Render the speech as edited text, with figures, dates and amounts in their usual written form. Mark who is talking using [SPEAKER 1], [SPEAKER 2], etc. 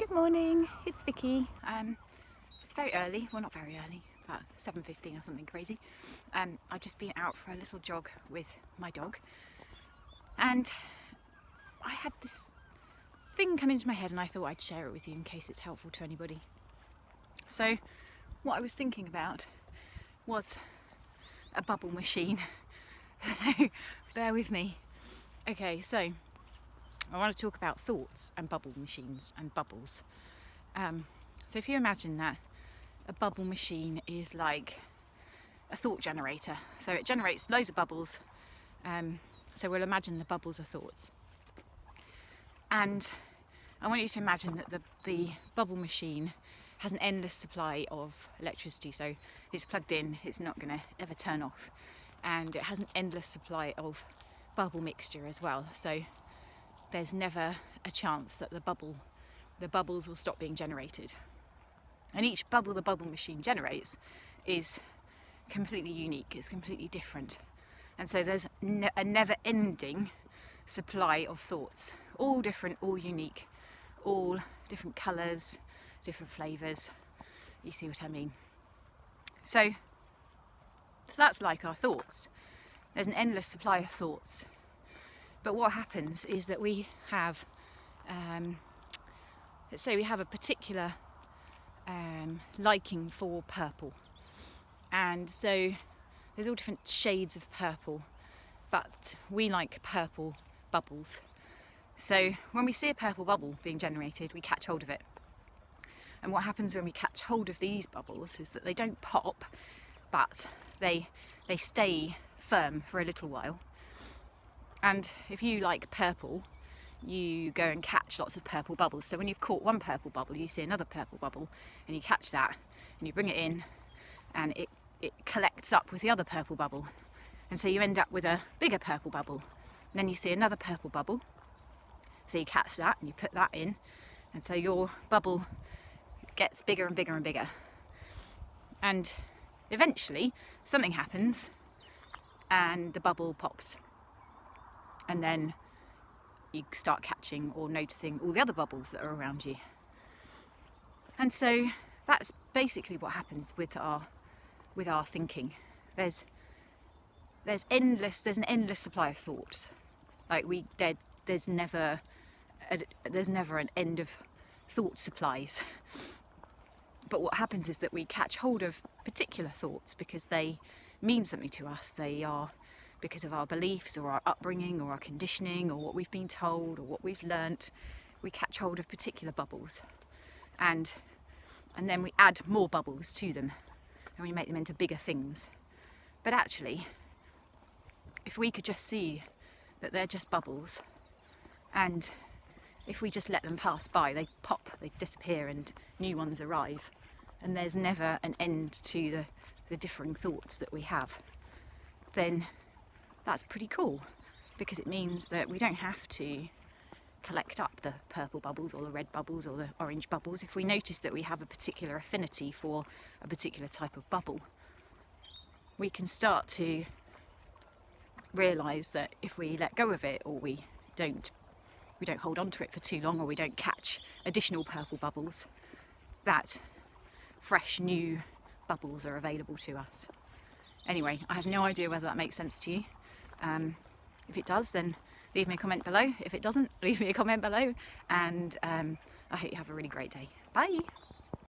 [SPEAKER 1] Good morning, it's Vicky. It's very early, well not very early, about 7:15 or something crazy. I've just been out for a little jog with my dog and I had this thing come into my head and I thought I'd share it with you in case it's helpful to anybody. So what I was thinking about was a bubble machine. So bear with me. Okay, so I want to talk about thoughts and bubble machines and bubbles. So if you imagine that a bubble machine is like a thought generator, so it generates loads of bubbles. So we'll imagine the bubbles are thoughts. And I want you to imagine that the bubble machine has an endless supply of electricity, so it's plugged in, it's not going to ever turn off, and it has an endless supply of bubble mixture as well, so there's never a chance that the bubbles will stop being generated. And each bubble the bubble machine generates is completely unique, it's completely different, and so there's a never-ending supply of thoughts, all different, all unique, all different colours, different flavours. You see what I mean? So that's like our thoughts. There's an endless supply of thoughts. But what happens is that we have, let's say we have a particular liking for purple. And so there's all different shades of purple, but we like purple bubbles. So when we see a purple bubble being generated, we catch hold of it. And what happens when we catch hold of these bubbles is that they don't pop, but they stay firm for a little while. And if you like purple, you go and catch lots of purple bubbles. So when you've caught one purple bubble, you see another purple bubble, and you catch that, and you bring it in, and it collects up with the other purple bubble. And so you end up with a bigger purple bubble. And then you see another purple bubble, so you catch that, and you put that in, and so your bubble gets bigger and bigger and bigger. And eventually, something happens, and the bubble pops. And then you start catching or noticing all the other bubbles that are around you. And so that's basically what happens with our thinking. There's an endless supply of thoughts. Like there's never an end of thought supplies. But what happens is that we catch hold of particular thoughts because they mean something to us. They are because of our beliefs or our upbringing or our conditioning or what we've been told or what we've learnt. We catch hold of particular bubbles, and then we add more bubbles to them and we make them into bigger things. But actually, if we could just see that they're just bubbles, and if we just let them pass by, they pop, they disappear, and new ones arrive, and there's never an end to the differing thoughts that we have, then that's pretty cool, because it means that we don't have to collect up the purple bubbles or the red bubbles or the orange bubbles. If we notice that we have a particular affinity for a particular type of bubble, we can start to realise that if we let go of it, or we don't hold on to it for too long, or we don't catch additional purple bubbles, that fresh new bubbles are available to us. Anyway, I have no idea whether that makes sense to you. If it does, then leave me a comment below. If it doesn't, leave me a comment below, and I hope you have a really great day. Bye!